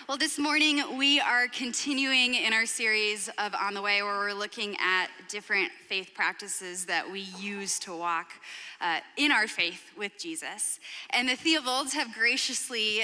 Well, this morning we are continuing in our series of On the Way, where we're looking at different faith practices that we use to walk in our faith with Jesus. And the Theobalds have graciously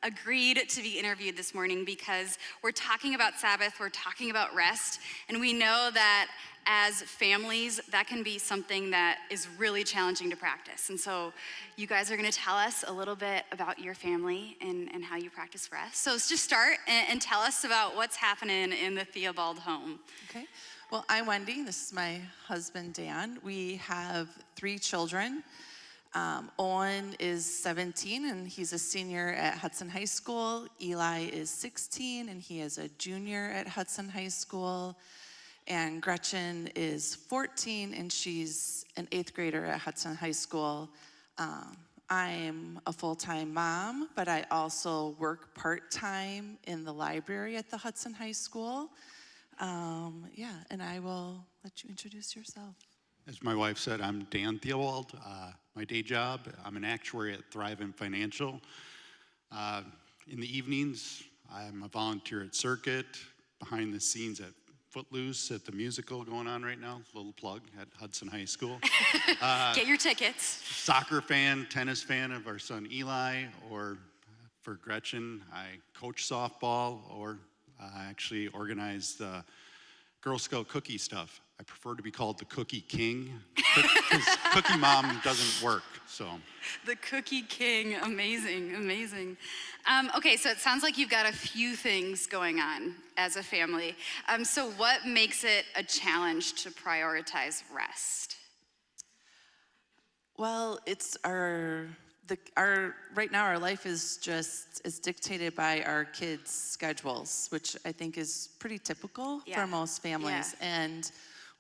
agreed to be interviewed this morning because we're talking about Sabbath, we're talking about rest, and we know that as families, that can be something that is really challenging to practice. And so you guys are gonna tell us a little bit about your family and how you practice rest. So let's just start and tell us about what's happening in the Theobald home. Okay, well, I'm Wendy. This is my husband, Dan. We have 3 children. Owen is 17 and he's a senior at Hudson High School. Eli is 16 and he is a junior at Hudson High School. And Gretchen is 14 and she's an 8th grader at Hudson High School. I'm a full-time mom, but I also work part-time in the library at the Hudson High School. And I will let you introduce yourself. As my wife said, I'm Dan Theobald. My day job, I'm an actuary at Thrive and Financial. In the evenings, I'm a volunteer at Circuit, behind the scenes at Footloose at the musical going on right now. Little plug at Hudson High School. Get your tickets. Soccer fan, tennis fan of our son Eli, or for Gretchen, I coach softball, or I actually organize the Girl Scout cookie stuff. I prefer to be called the Cookie King, because Cookie Mom doesn't work, so. The Cookie King, amazing, amazing. Okay, so it sounds like you've got a few things going on as a family. So what makes it a challenge to prioritize rest? Well, it's right now our life is dictated by our kids' schedules, which I think is pretty typical for most families. Yeah. And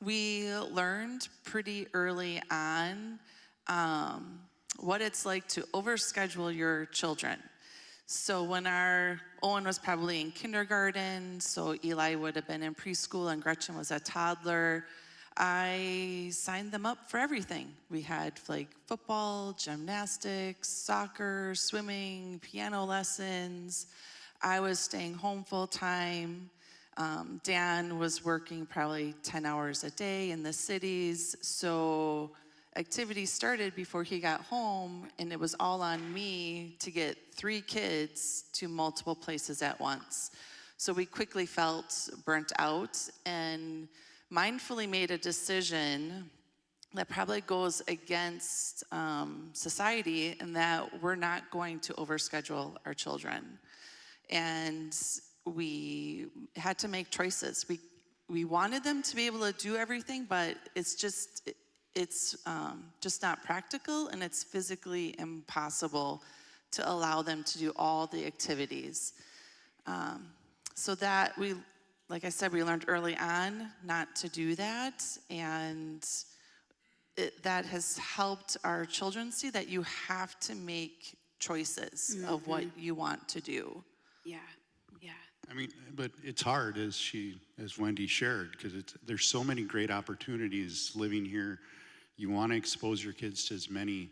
we learned pretty early on what it's like to overschedule your children. So when Owen was probably in kindergarten, so Eli would have been in preschool and Gretchen was a toddler, I signed them up for everything. We had like football, gymnastics, soccer, swimming, piano lessons. I was staying home full time. Dan was working probably 10 hours a day in the cities. So activities started before he got home, and it was all on me to get 3 kids to multiple places at once. So we quickly felt burnt out and mindfully made a decision that probably goes against society, in that we're not going to overschedule our children. And we had to make choices. We wanted them to be able to do everything, but it's just not practical, and it's physically impossible to allow them to do all the activities. So that like I said, we learned early on not to do that, and that has helped our children see that you have to make choices of what you want to do. Yeah. I mean, but it's hard, as Wendy shared, because there's so many great opportunities living here. You want to expose your kids to as many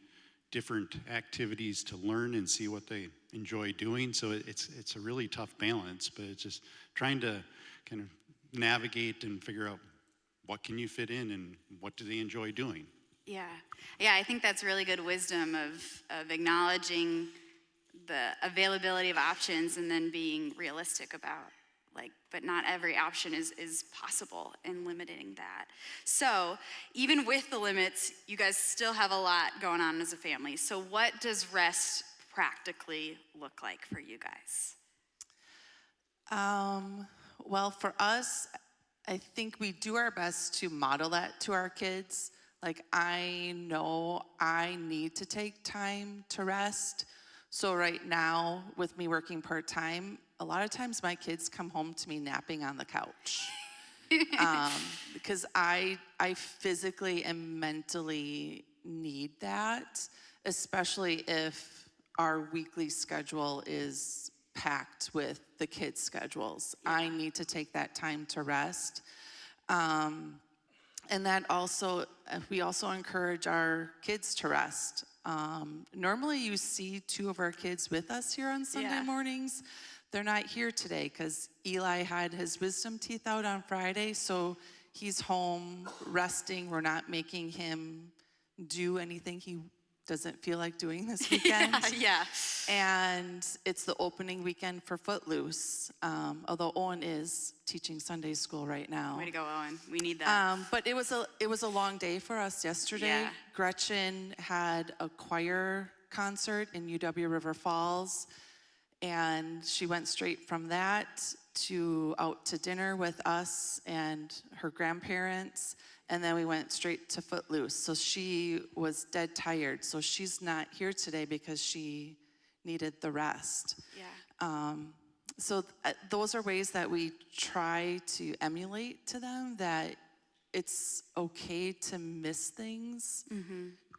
different activities to learn and see what they enjoy doing. So it's a really tough balance, but it's just trying to kind of navigate and figure out what can you fit in and what do they enjoy doing. Yeah, I think that's really good wisdom of acknowledging the availability of options and then being realistic about, but not every option is possible, and limiting that. So even with the limits, you guys still have a lot going on as a family. So what does rest practically look like for you guys? Well, for us, I think we do our best to model that to our kids. Like, I know I need to take time to rest. So right now, with me working part-time, a lot of times my kids come home to me napping on the couch. Because I physically and mentally need that, especially if our weekly schedule is packed with the kids' schedules. Yeah. I need to take that time to rest. And that also, we also encourage our kids to rest. Normally you see 2 of our kids with us here on Sunday Yeah. mornings. They're not here today because Eli had his wisdom teeth out on Friday, so he's home resting. We're not making him do anything he doesn't feel like doing this weekend. Yeah. And it's the opening weekend for Footloose, although Owen is teaching Sunday school right now. Way to go, Owen. We need that. But it was a long day for us yesterday. Yeah. Gretchen had a choir concert in UW River Falls, and she went straight from that out to dinner with us and her grandparents, and then we went straight to Footloose. So she was dead tired. So she's not here today because she needed the rest. Yeah. So those are ways that we try to emulate to them that it's okay to miss things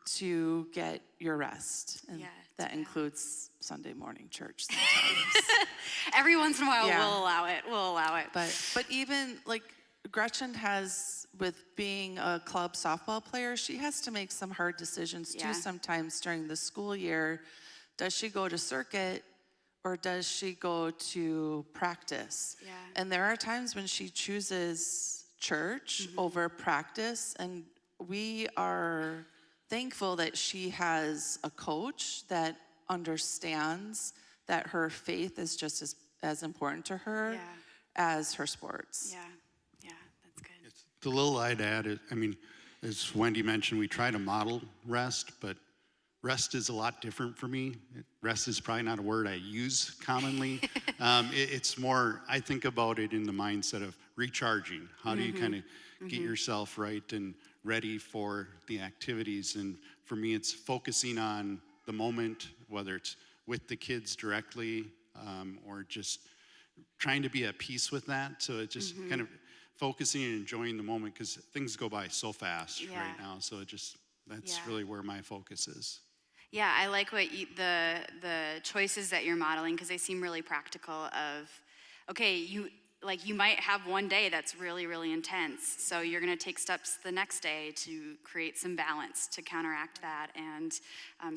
to get your rest. And Yeah, that includes Sunday morning church sometimes. Every once in a while, Yeah. we'll allow it. We'll allow it. But even like Gretchen has, with being a club softball player, she has to make some hard decisions Yeah. too sometimes during the school year. Does she go to circuit or does she go to practice? Yeah. And there are times when she chooses church over practice, and we are thankful that she has a coach that understands that her faith is just as important to her Yeah. as her sports. Yeah. Yeah. That's good. It's, the little I'd add is, I mean, as Wendy mentioned, we try to model rest, but rest is a lot different for me. Rest is probably not a word I use commonly. It's more, I think about it in the mindset of recharging. How do you kind of get yourself right and ready for the activities? And for me, it's focusing on the moment, whether it's with the kids directly or just trying to be at peace with that. So it's just kind of focusing and enjoying the moment, because things go by so fast Yeah. right now. So that's Yeah. really where my focus is. Yeah, I like what the choices that you're modeling, because they seem really practical. Of, okay, you might have one day that's really, really intense, so you're going to take steps the next day to create some balance to counteract that. And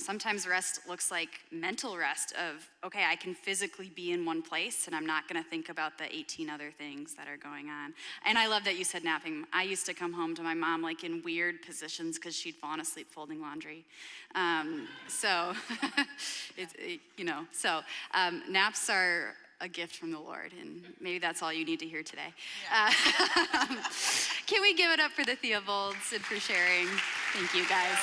sometimes rest looks like mental rest of, okay, I can physically be in one place and I'm not going to think about the 18 other things that are going on. And I love that you said napping. I used to come home to my mom like in weird positions because she'd fallen asleep folding laundry. So naps are a gift from the Lord, and maybe that's all you need to hear today. Can we give it up for the Theobalds and for sharing? Thank you, guys.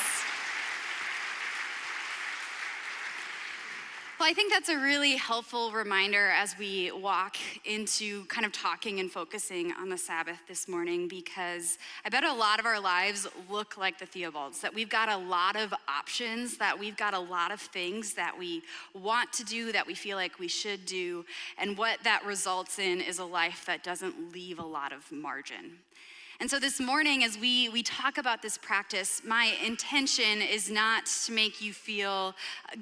Well, I think that's a really helpful reminder as we walk into kind of talking and focusing on the Sabbath this morning, because I bet a lot of our lives look like the Theobalds, that we've got a lot of options, that we've got a lot of things that we want to do, that we feel like we should do, and what that results in is a life that doesn't leave a lot of margin. And so this morning, as we talk about this practice, my intention is not to make you feel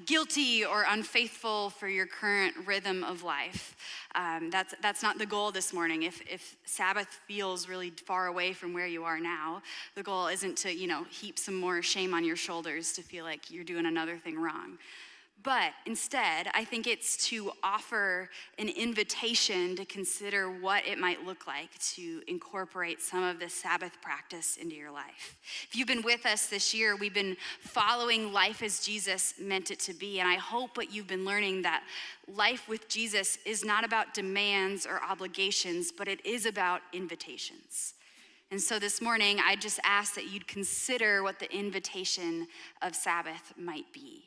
guilty or unfaithful for your current rhythm of life. That's not the goal this morning. If Sabbath feels really far away from where you are now, the goal isn't to, heap some more shame on your shoulders to feel like you're doing another thing wrong. But instead, I think it's to offer an invitation to consider what it might look like to incorporate some of this Sabbath practice into your life. If you've been with us this year, we've been following life as Jesus meant it to be. And I hope what you've been learning, that life with Jesus is not about demands or obligations, but it is about invitations. And so this morning, I just ask that you'd consider what the invitation of Sabbath might be.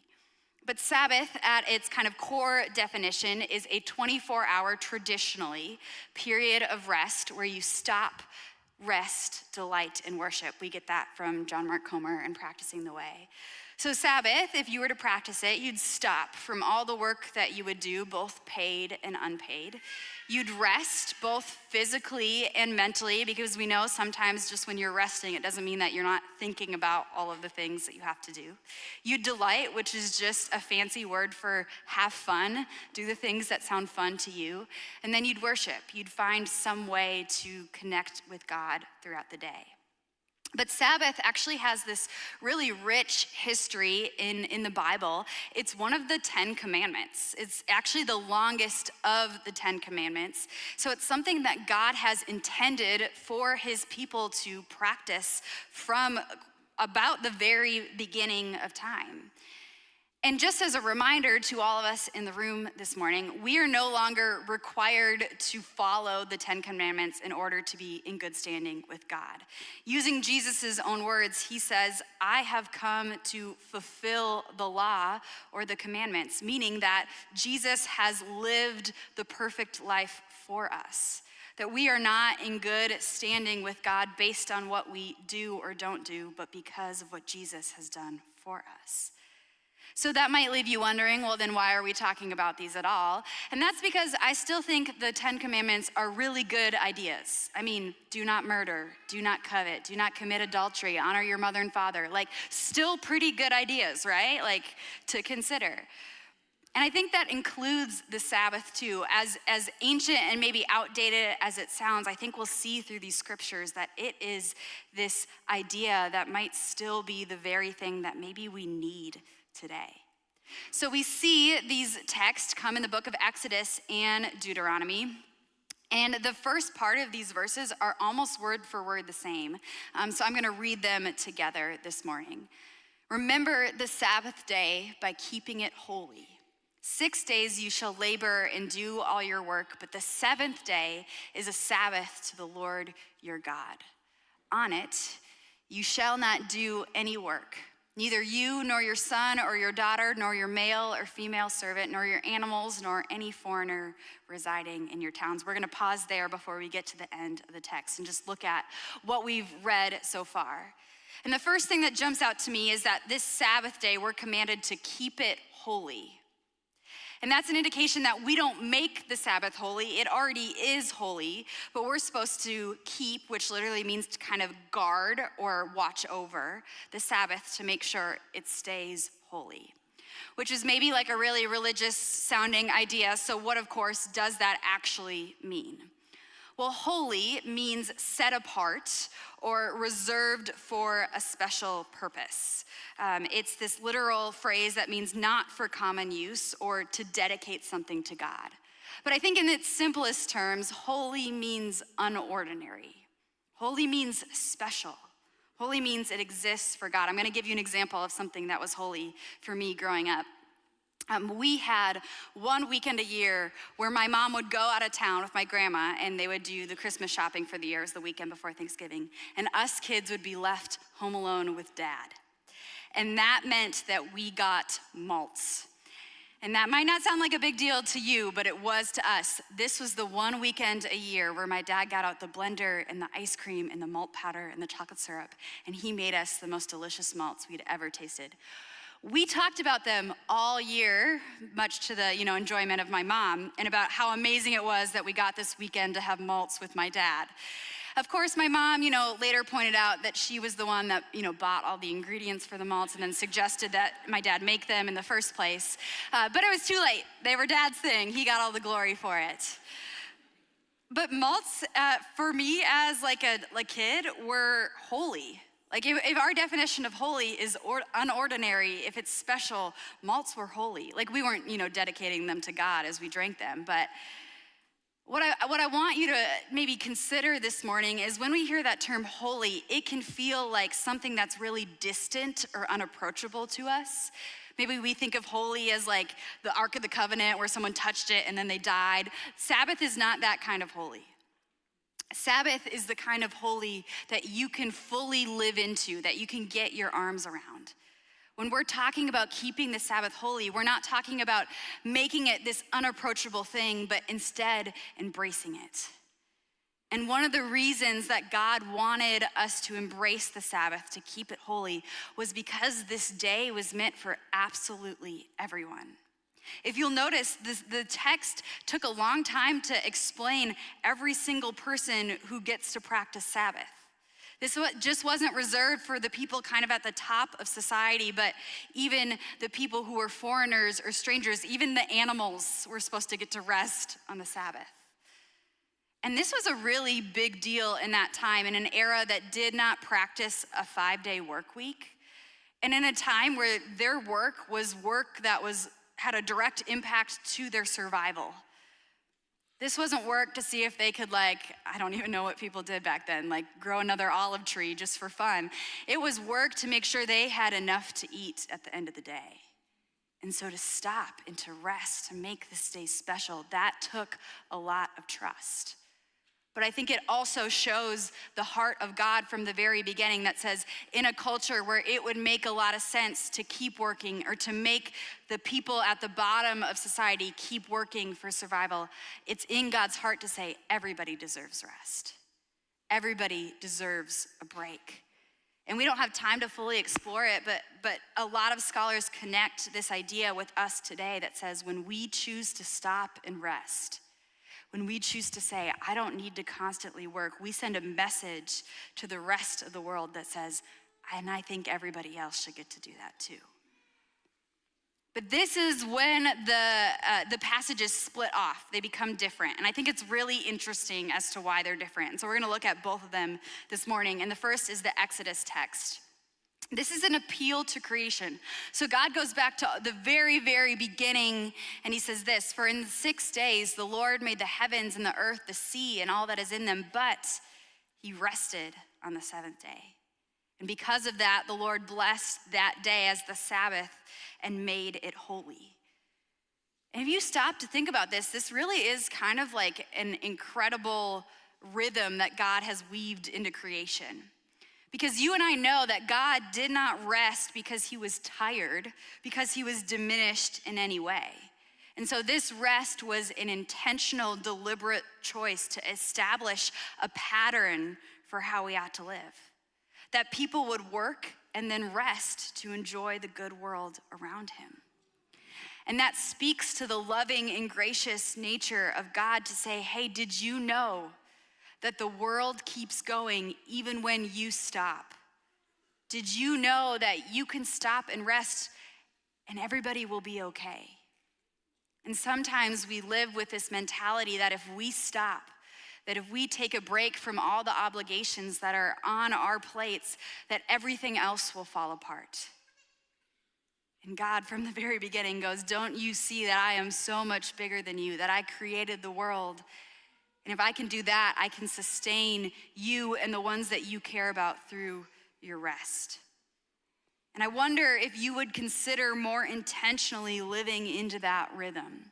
But Sabbath, at its kind of core definition, is a 24-hour, traditionally, period of rest where you stop, rest, delight, and worship. We get that from John Mark Comer and Practicing the Way. So Sabbath, if you were to practice it, you'd stop from all the work that you would do, both paid and unpaid. You'd rest both physically and mentally, because we know sometimes just when you're resting, it doesn't mean that you're not thinking about all of the things that you have to do. You'd delight, which is just a fancy word for have fun, do the things that sound fun to you. And then you'd worship. You'd find some way to connect with God throughout the day. But Sabbath actually has this really rich history in the Bible. It's one of the 10 commandments. It's actually the longest of the 10 commandments. So it's something that God has intended for his people to practice from about the very beginning of time. And just as a reminder to all of us in the room this morning, we are no longer required to follow the 10 commandments in order to be in good standing with God. Using Jesus' own words, he says, I have come to fulfill the law or the commandments, meaning that Jesus has lived the perfect life for us. That we are not in good standing with God based on what we do or don't do, but because of what Jesus has done for us. So that might leave you wondering, well, then why are we talking about these at all? And that's because I still think the 10 commandments are really good ideas. I mean, do not murder, do not covet, do not commit adultery, honor your mother and father. Like, still pretty good ideas, right? Like, to consider. And I think that includes the Sabbath too. As ancient and maybe outdated as it sounds, I think we'll see through these scriptures that it is this idea that might still be the very thing that maybe we need today. So we see these texts come in the book of Exodus and Deuteronomy. And the first part of these verses are almost word for word the same. So I'm going to read them together this morning. Remember the Sabbath day by keeping it holy. 6 days you shall labor and do all your work, but the seventh day is a Sabbath to the Lord your God. On it you shall not do any work. Neither you, nor your son or your daughter, nor your male or female servant, nor your animals, nor any foreigner residing in your towns. We're going to pause there before we get to the end of the text and just look at what we've read so far. And the first thing that jumps out to me is that this Sabbath day, we're commanded to keep it holy. And that's an indication that we don't make the Sabbath holy. It already is holy, but we're supposed to keep, which literally means to kind of guard or watch over the Sabbath to make sure it stays holy, which is maybe like a really religious sounding idea. So what, of course, does that actually mean? Well, holy means set apart or reserved for a special purpose. It's this literal phrase that means not for common use or to dedicate something to God. But I think in its simplest terms, holy means unordinary. Holy means special. Holy means it exists for God. I'm going to give you an example of something that was holy for me growing up. We had one weekend a year where my mom would go out of town with my grandma and they would do the Christmas shopping for the year. It was the weekend before Thanksgiving. And us kids would be left home alone with Dad. And that meant that we got malts. And that might not sound like a big deal to you, but it was to us. This was the one weekend a year where my dad got out the blender and the ice cream and the malt powder and the chocolate syrup. And he made us the most delicious malts we'd ever tasted. We talked about them all year, much to the enjoyment of my mom, and about how amazing it was that we got this weekend to have malts with my dad. Of course, my mom, later pointed out that she was the one that, bought all the ingredients for the malts and then suggested that my dad make them in the first place. But it was too late. They were Dad's thing. He got all the glory for it. But malts, for me as like a kid, were holy. Like if our definition of holy is unordinary, if it's special, malts were holy. Like we weren't, dedicating them to God as we drank them. But what I want you to maybe consider this morning is when we hear that term holy, it can feel like something that's really distant or unapproachable to us. Maybe we think of holy as like the Ark of the Covenant where someone touched it and then they died. Sabbath is not that kind of holy. Sabbath is the kind of holy that you can fully live into, that you can get your arms around. When we're talking about keeping the Sabbath holy, we're not talking about making it this unapproachable thing, but instead embracing it. And one of the reasons that God wanted us to embrace the Sabbath, to keep it holy, was because this day was meant for absolutely everyone. If you'll notice, the text took a long time to explain every single person who gets to practice Sabbath. This just wasn't reserved for the people kind of at the top of society, but even the people who were foreigners or strangers, even the animals were supposed to get to rest on the Sabbath. And this was a really big deal in that time, in an era that did not practice a 5-day work week, and in a time where their work that had a direct impact to their survival. This wasn't work to see if they could, I don't even know what people did back then, grow another olive tree just for fun. It was work to make sure they had enough to eat at the end of the day. And so to stop and to rest, to make this day special, that took a lot of trust. But I think it also shows the heart of God from the very beginning that says, in a culture where it would make a lot of sense to keep working or to make the people at the bottom of society keep working for survival, it's in God's heart to say everybody deserves rest. Everybody deserves a break. And we don't have time to fully explore it, but a lot of scholars connect this idea with us today that says when we choose to stop and rest, when we choose to say, I don't need to constantly work, we send a message to the rest of the world that says, and I think everybody else should get to do that too. But this is when the passages split off. They become different. And I think it's really interesting as to why they're different. And so we're gonna look at both of them this morning. And the first is the Exodus text. This is an appeal to creation. So God goes back to the very, very beginning, and he says this, for in 6 days the Lord made the heavens and the earth, the sea, and all that is in them, but he rested on the seventh day. And because of that, the Lord blessed that day as the Sabbath and made it holy. And if you stop to think about this, this really is kind of like an incredible rhythm that God has weaved into creation. Because you and I know that God did not rest because he was tired, because he was diminished in any way. And so this rest was an intentional, deliberate choice to establish a pattern for how we ought to live. That people would work and then rest to enjoy the good world around him. And that speaks to the loving and gracious nature of God to say, hey, did you know that the world keeps going even when you stop? Did you know that you can stop and rest and everybody will be okay? And sometimes we live with this mentality that if we stop, that if we take a break from all the obligations that are on our plates, that everything else will fall apart. And God, from the very beginning, goes, don't you see that I am so much bigger than you, that I created the world? And if I can do that, I can sustain you and the ones that you care about through your rest. And I wonder if you would consider more intentionally living into that rhythm.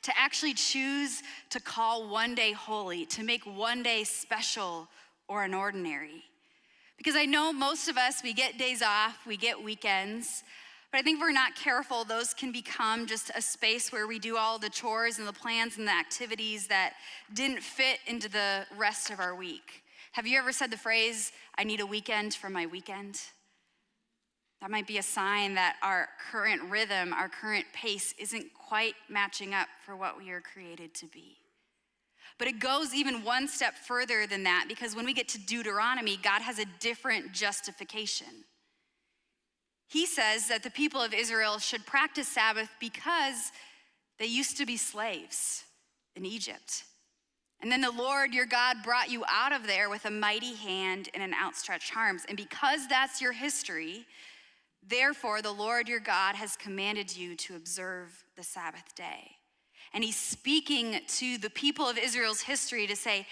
To actually choose to call one day holy, to make one day special or an ordinary. Because I know most of us, we get days off, we get weekends, but I think if we're not careful, those can become just a space where we do all the chores and the plans and the activities that didn't fit into the rest of our week. Have you ever said the phrase, I need a weekend from my weekend? That might be a sign that our current rhythm, our current pace isn't quite matching up for what we are created to be. But it goes even one step further than that, because when we get to Deuteronomy, God has a different justification. He says that the people of Israel should practice Sabbath because they used to be slaves in Egypt. And then the Lord your God brought you out of there with a mighty hand and an outstretched arms. And because that's your history, therefore the Lord your God has commanded you to observe the Sabbath day. And he's speaking to the people of Israel's history to say,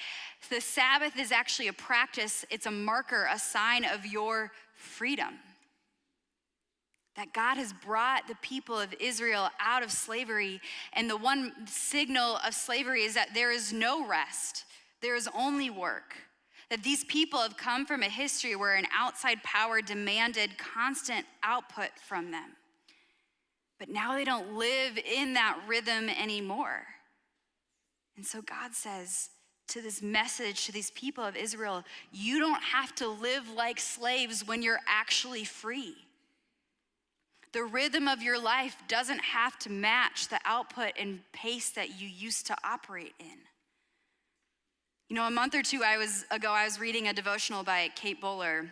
the Sabbath is actually a practice, it's a marker, a sign of your freedom. That God has brought the people of Israel out of slavery, and the one signal of slavery is that there is no rest, there is only work. That these people have come from a history where an outside power demanded constant output from them. But now they don't live in that rhythm anymore. And so God says to this message to these people of Israel, you don't have to live like slaves when you're actually free. The rhythm of your life doesn't have to match the output and pace that you used to operate in. You know, a month or two ago, I was reading a devotional by Kate Bowler,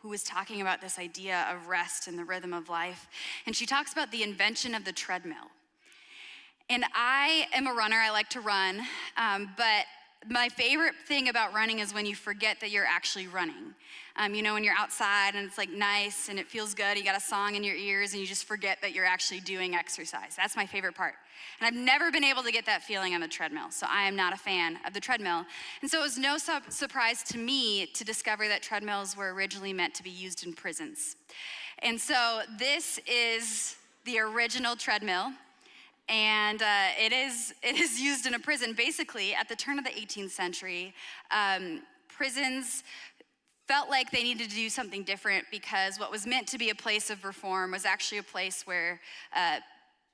who was talking about this idea of rest and the rhythm of life. And she talks about the invention of the treadmill. And I am a runner, I like to run. But my favorite thing about running is when you forget that you're actually running. When you're outside and it's like nice and it feels good, you got a song in your ears and you just forget that you're actually doing exercise. That's my favorite part. And I've never been able to get that feeling on the treadmill, so I am not a fan of the treadmill. And so it was no surprise to me to discover that treadmills were originally meant to be used in prisons. And so this is the original treadmill. And it is used in a prison. Basically, at the turn of the 18th century, prisons felt like they needed to do something different because what was meant to be a place of reform was actually a place where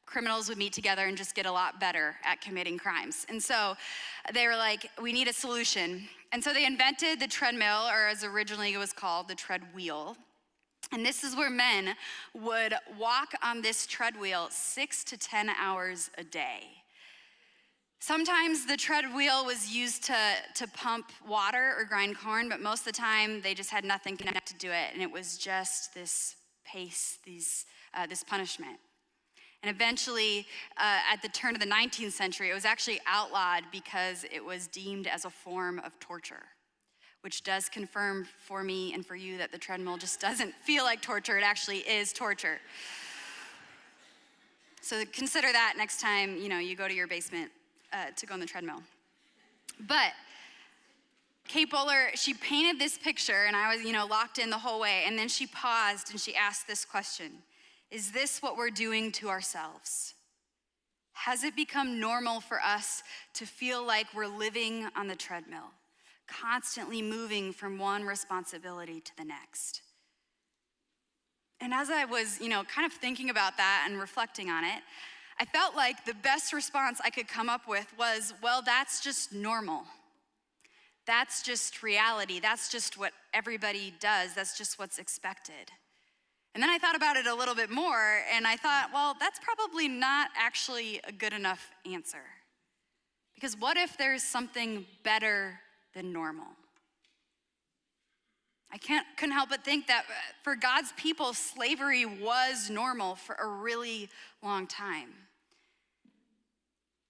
criminals would meet together and just get a lot better at committing crimes. And so they were like, we need a solution. And so they invented the treadmill, or as originally it was called, the tread wheel. And this is where men would walk on this tread wheel 6 to 10 hours a day. Sometimes the tread wheel was used to pump water or grind corn, but most of the time they just had nothing connected to it, and it was just this pace, this punishment. And eventually, at the turn of the 19th century, it was actually outlawed because it was deemed as a form of torture, which does confirm for me and for you that the treadmill just doesn't feel like torture. It actually is torture. So consider that next time, you go to your basement to go on the treadmill. But Kate Bowler, she painted this picture, and I was, locked in the whole way. And then she paused and she asked this question: is this what we're doing to ourselves? Has it become normal for us to feel like we're living on the treadmill, constantly moving from one responsibility to the next? And as I was, kind of thinking about that and reflecting on it, I felt like the best response I could come up with was, well, that's just normal. That's just reality. That's just what everybody does. That's just what's expected. And then I thought about it a little bit more, and I thought, well, that's probably not actually a good enough answer. Because what if there's something better than normal? I couldn't help but think that for God's people, slavery was normal for a really long time.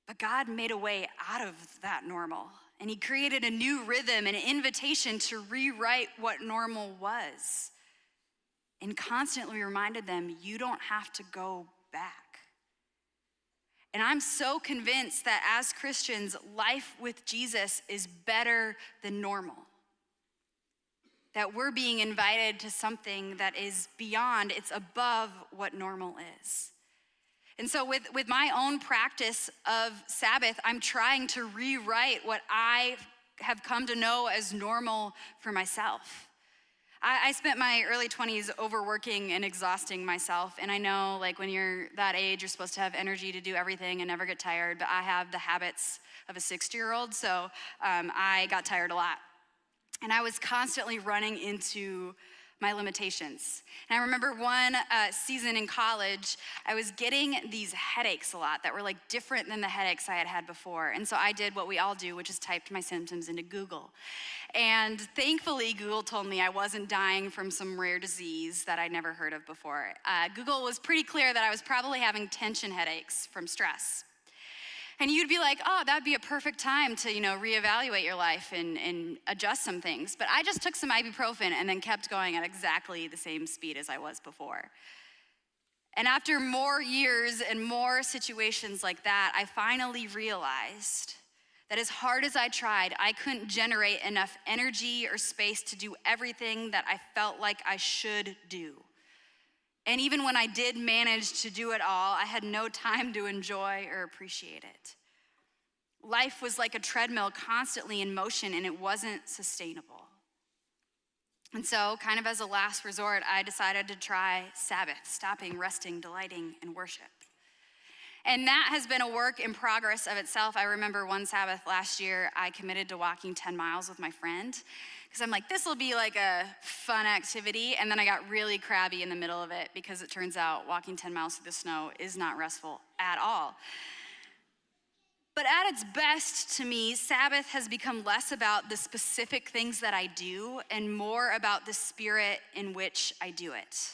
But God made a way out of that normal, and he created a new rhythm, an invitation to rewrite what normal was, and constantly reminded them, you don't have to go back. And I'm so convinced that as Christians, life with Jesus is better than normal. That we're being invited to something that is beyond, it's above what normal is. And so with my own practice of Sabbath, I'm trying to rewrite what I have come to know as normal for myself. I spent my early 20s overworking and exhausting myself. And I know, when you're that age, you're supposed to have energy to do everything and never get tired. But I have the habits of a 60-year-old, so I got tired a lot. And I was constantly running into my limitations. And I remember one season in college, I was getting these headaches a lot that were different than the headaches I had had before. And so I did what we all do, which is typed my symptoms into Google. And thankfully, Google told me I wasn't dying from some rare disease that I'd never heard of before. Google was pretty clear that I was probably having tension headaches from stress. And you'd be like, oh, that'd be a perfect time to, reevaluate your life and adjust some things. But I just took some ibuprofen and then kept going at exactly the same speed as I was before. And after more years and more situations like that, I finally realized that as hard as I tried, I couldn't generate enough energy or space to do everything that I felt like I should do. And even when I did manage to do it all, I had no time to enjoy or appreciate it. Life was like a treadmill constantly in motion, and it wasn't sustainable. And so, kind of as a last resort, I decided to try Sabbath, stopping, resting, delighting in worship. And that has been a work in progress of itself. I remember one Sabbath last year, I committed to walking 10 miles with my friend, because I'm like, this will be a fun activity. And then I got really crabby in the middle of it, because it turns out walking 10 miles through the snow is not restful at all. But at its best to me, Sabbath has become less about the specific things that I do and more about the spirit in which I do it.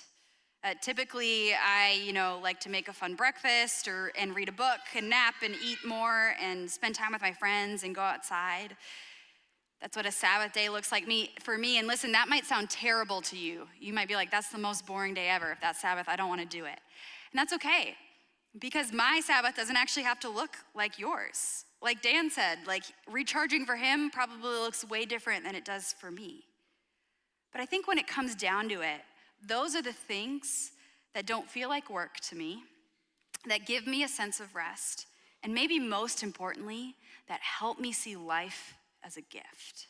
Typically, I, like to make a fun breakfast and read a book and nap and eat more and spend time with my friends and go outside. That's what a Sabbath day looks like for me. And listen, that might sound terrible to you. You might be like, that's the most boring day ever. If that's Sabbath, I don't want to do it. And that's okay, because my Sabbath doesn't actually have to look like yours. Like Dan said, like recharging for him probably looks way different than it does for me. But I think when it comes down to it, those are the things that don't feel like work to me, that give me a sense of rest, and maybe most importantly, that help me see life as a gift.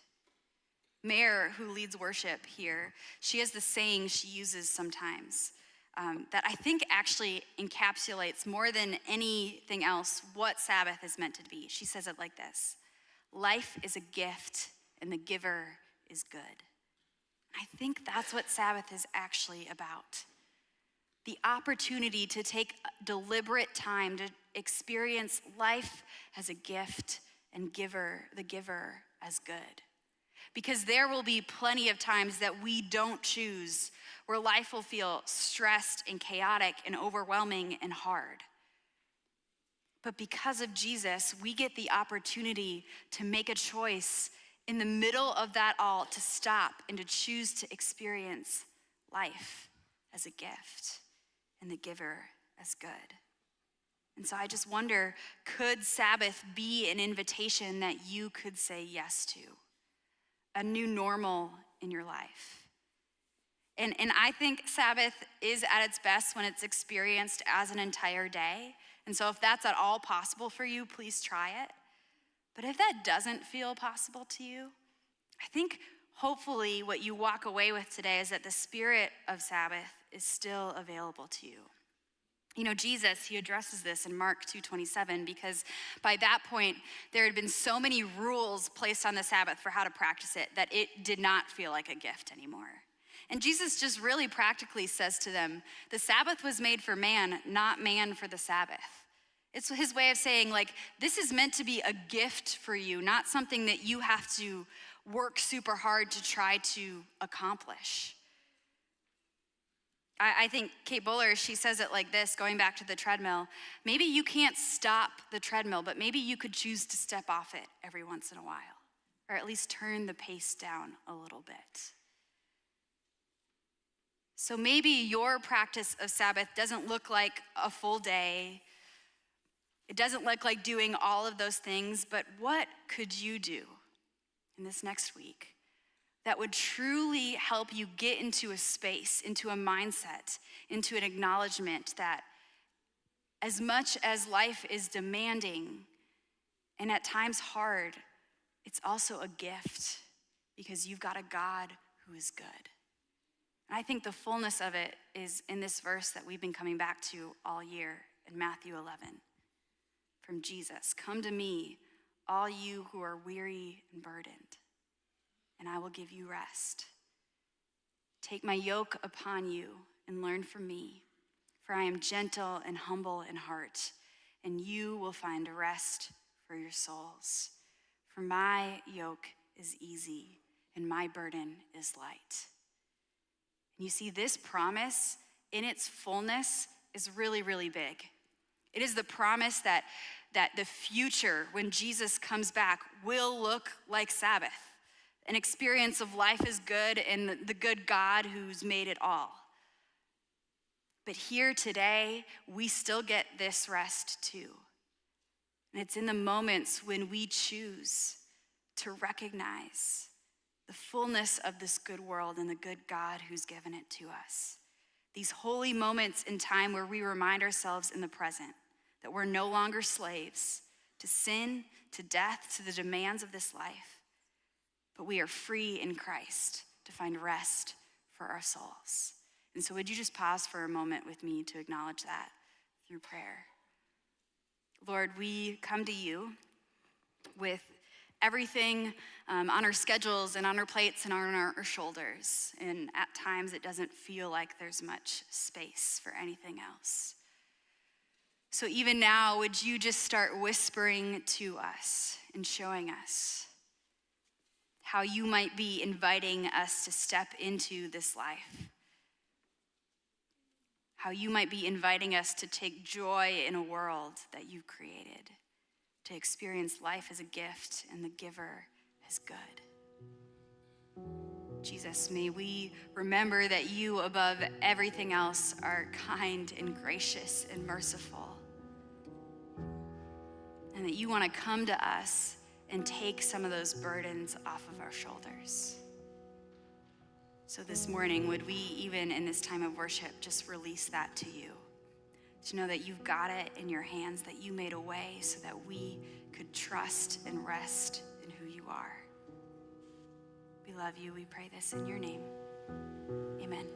Mare, who leads worship here, she has this saying she uses sometimes that I think actually encapsulates more than anything else what Sabbath is meant to be. She says it like this: life is a gift and the giver is good. I think that's what Sabbath is actually about. The opportunity to take deliberate time to experience life as a gift and the giver as good. Because there will be plenty of times that we don't choose, where life will feel stressed and chaotic and overwhelming and hard. But because of Jesus, we get the opportunity to make a choice in the middle of that all, to stop and to choose to experience life as a gift and the giver as good. And so I just wonder, could Sabbath be an invitation that you could say yes to? A new normal in your life. And I think Sabbath is at its best when it's experienced as an entire day. And so if that's at all possible for you, please try it. But if that doesn't feel possible to you, I think hopefully what you walk away with today is that the spirit of Sabbath is still available to you. Jesus, he addresses this in Mark 2:27, because by that point, there had been so many rules placed on the Sabbath for how to practice it that it did not feel like a gift anymore. And Jesus just really practically says to them, the Sabbath was made for man, not man for the Sabbath. It's his way of saying, like, this is meant to be a gift for you, not something that you have to work super hard to try to accomplish. I think Kate Bowler, she says it like this, going back to the treadmill. Maybe you can't stop the treadmill, but maybe you could choose to step off it every once in a while, or at least turn the pace down a little bit. So maybe your practice of Sabbath doesn't look like a full day. It doesn't look like doing all of those things, but what could you do in this next week that would truly help you get into a space, into a mindset, into an acknowledgement that as much as life is demanding and at times hard, it's also a gift because you've got a God who is good. And I think the fullness of it is in this verse that we've been coming back to all year in Matthew 11. From Jesus, come to me, all you who are weary and burdened, and I will give you rest. Take my yoke upon you and learn from me, for I am gentle and humble in heart, and you will find rest for your souls. For my yoke is easy and my burden is light. And you see, this promise in its fullness is really, really big. It is the promise that the future, when Jesus comes back, will look like Sabbath. An experience of life is good and the good God who's made it all. But here today, we still get this rest too. And it's in the moments when we choose to recognize the fullness of this good world and the good God who's given it to us. These holy moments in time where we remind ourselves in the present that we're no longer slaves to sin, to death, to the demands of this life, but we are free in Christ to find rest for our souls. And so would you just pause for a moment with me to acknowledge that through prayer? Lord, we come to you with everything on our schedules and on our plates and on our shoulders. And at times it doesn't feel like there's much space for anything else. So even now, would you just start whispering to us and showing us how you might be inviting us to step into this life? how you might be inviting us to take joy in a world that you've created, to experience life as a gift and the giver as good. Jesus, may we remember that you, above everything else, are kind and gracious and merciful, and that you want to come to us and take some of those burdens off of our shoulders. So this morning, would we, even in this time of worship, just release that to you, to know that you've got it in your hands, that you made a way so that we could trust and rest in who you are. We love you. We pray this in your name. Amen.